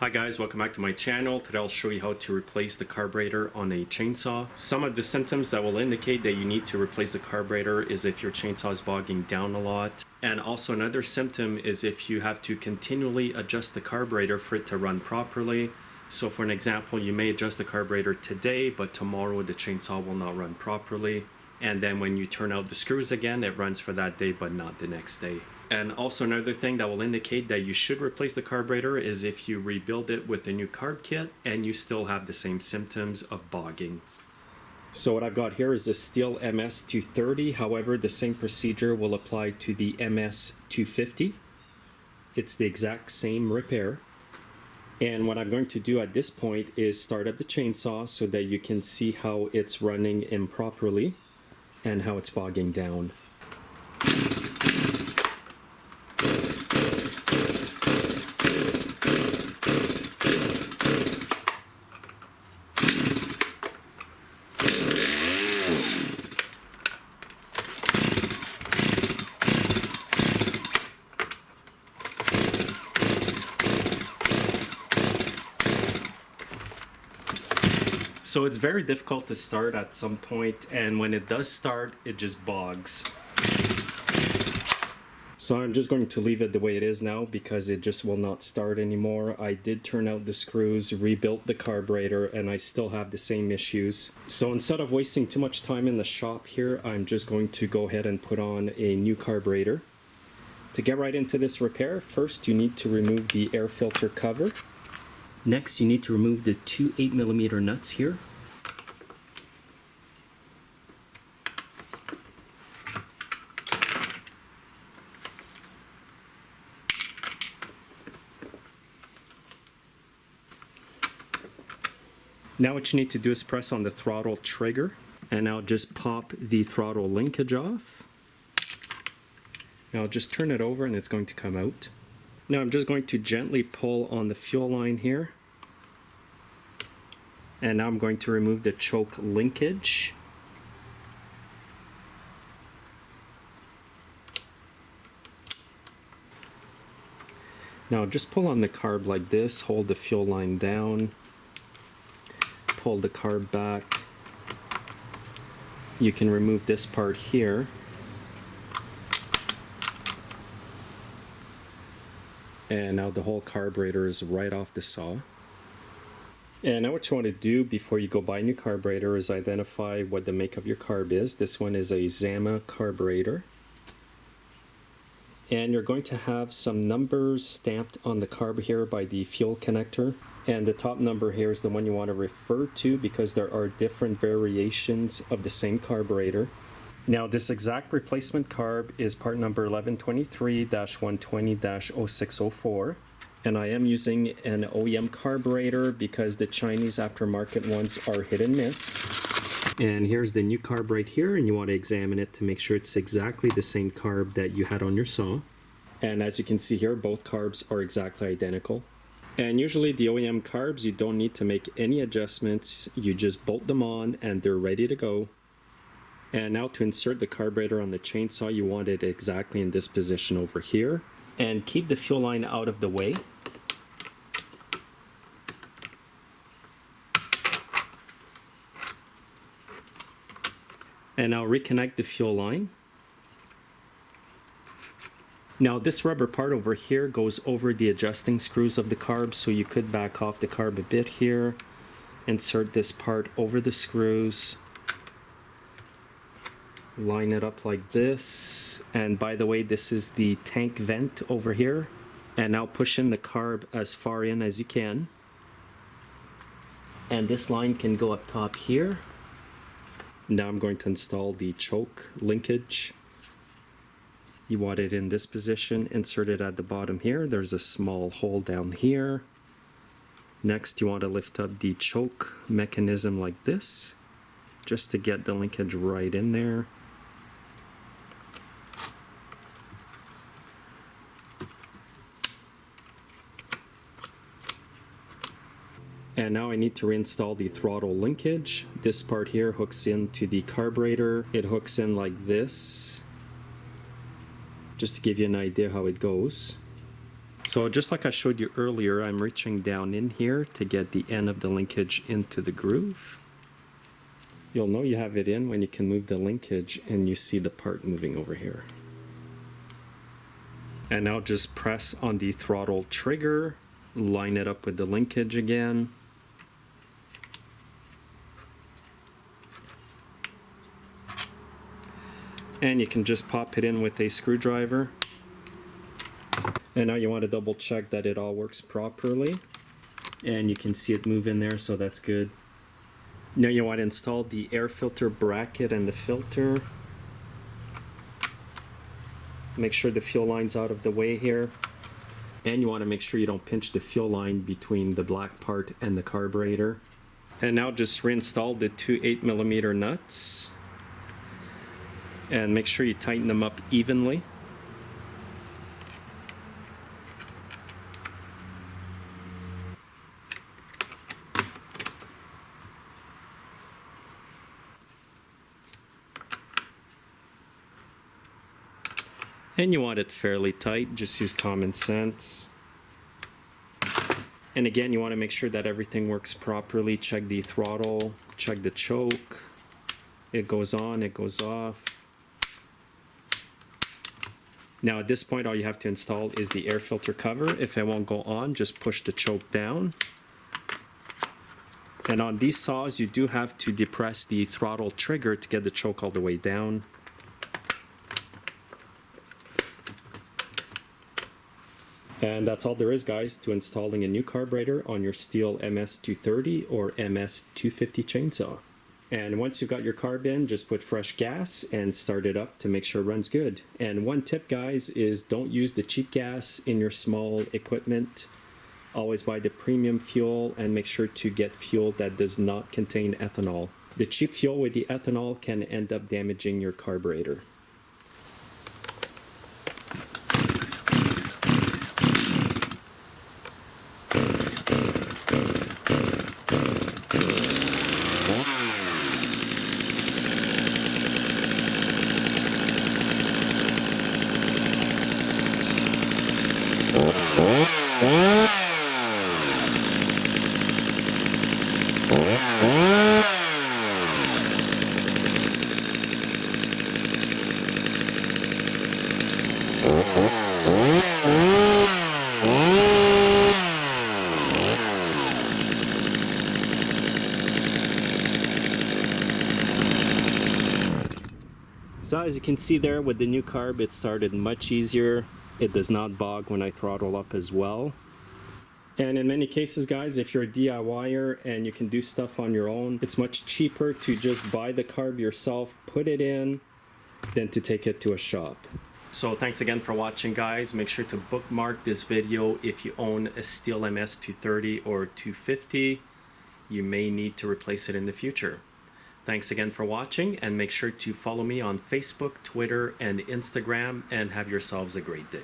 Hi guys, welcome back to my channel. Today I'll show you how to replace the carburetor on a chainsaw. Some of the symptoms that will indicate that you need to replace the carburetor is if your chainsaw is bogging down a lot. And also another symptom is if you have to continually adjust the carburetor for it to run properly. So for an example, you may adjust the carburetor today, but tomorrow the chainsaw will not run properly. And then when you turn out the screws again, it runs for that day, but not the next day. And also another thing that will indicate that you should replace the carburetor is if you rebuild it with a new carb kit and you still have the same symptoms of bogging. So what I've got here is the STIHL MS230. However, the same procedure will apply to the MS250. It's the exact same repair. And what I'm going to do at this point is start up the chainsaw so that you can see how it's running improperly and how it's bogging down. So it's very difficult to start at some point, and when it does start, it just bogs. So I'm just going to leave it the way it is now because it just will not start anymore. I did turn out the screws, rebuilt the carburetor, and I still have the same issues. So instead of wasting too much time in the shop here, I'm just going to go ahead and put on a new carburetor. To get right into this repair, first you need to remove the air filter cover. Next, you need to remove the two 8mm nuts here. Now what you need to do is press on the throttle trigger, and now just pop the throttle linkage off. Now just turn it over and it's going to come out. Now I'm just going to gently pull on the fuel line here. And now I'm going to remove the choke linkage. Now just pull on the carb like this, hold the fuel line down, pull the carb back. You can remove this part here. And now the whole carburetor is right off the saw. And now what you want to do before you go buy a new carburetor is identify what the make of your carb is. This one is a Zama carburetor. And you're going to have some numbers stamped on the carb here by the fuel connector. And the top number here is the one you want to refer to because there are different variations of the same carburetor. Now this exact replacement carb is part number 1123-120-0604. And I am using an OEM carburetor because the Chinese aftermarket ones are hit and miss. And here's the new carb right here, and you want to examine it to make sure it's exactly the same carb that you had on your saw. And as you can see here, both carbs are exactly identical. And usually the OEM carbs, you don't need to make any adjustments. You just bolt them on and they're ready to go. And now to insert the carburetor on the chainsaw, you want it exactly in this position over here. And keep the fuel line out of the way. And now reconnect the fuel line. Now this rubber part over here goes over the adjusting screws of the carb, so you could back off the carb a bit here. Insert this part over the screws. Line it up like this, and by the way, this is the tank vent over here. And now push in the carb as far in as you can, and this line can go up top here. Now I'm going to install the choke linkage. You want it in this position, insert it at the bottom here. There's a small hole down here. Next you want to lift up the choke mechanism like this, just to get the linkage right in there. And now I need to reinstall the throttle linkage. This part here hooks into the carburetor. It hooks in like this, just to give you an idea how it goes. So just like I showed you earlier, I'm reaching down in here to get the end of the linkage into the groove. You'll know you have it in when you can move the linkage and you see the part moving over here. And now just press on the throttle trigger, line it up with the linkage again. And you can just pop it in with a screwdriver. And now you want to double check that it all works properly. And you can see it move in there, so that's good. Now you want to install the air filter bracket and the filter. Make sure the fuel line's out of the way here. And you want to make sure you don't pinch the fuel line between the black part and the carburetor. And now just reinstall the two 8mm nuts. And make sure you tighten them up evenly. And you want it fairly tight, just use common sense. And again, you want to make sure that everything works properly. Check the throttle, check the choke. It goes on, it goes off. Now at this point, all you have to install is the air filter cover. If it won't go on, just push the choke down. And on these saws, you do have to depress the throttle trigger to get the choke all the way down. And that's all there is, guys, to installing a new carburetor on your STIHL MS230 or MS250 chainsaw. And once you've got your carb in, just put fresh gas and start it up to make sure it runs good. And one tip, guys, is don't use the cheap gas in your small equipment. Always buy the premium fuel and make sure to get fuel that does not contain ethanol. The cheap fuel with the ethanol can end up damaging your carburetor. So as you can see there with the new carb, it started much easier. It does not bog when I throttle up as well. And in many cases, guys, if you're a DIYer and you can do stuff on your own, it's much cheaper to just buy the carb yourself, put it in, than to take it to a shop. So thanks again for watching, guys. Make sure to bookmark this video if you own a STIHL MS230 or 250. You may need to replace it in the future. Thanks again for watching, and make sure to follow me on Facebook, Twitter, and Instagram, and have yourselves a great day.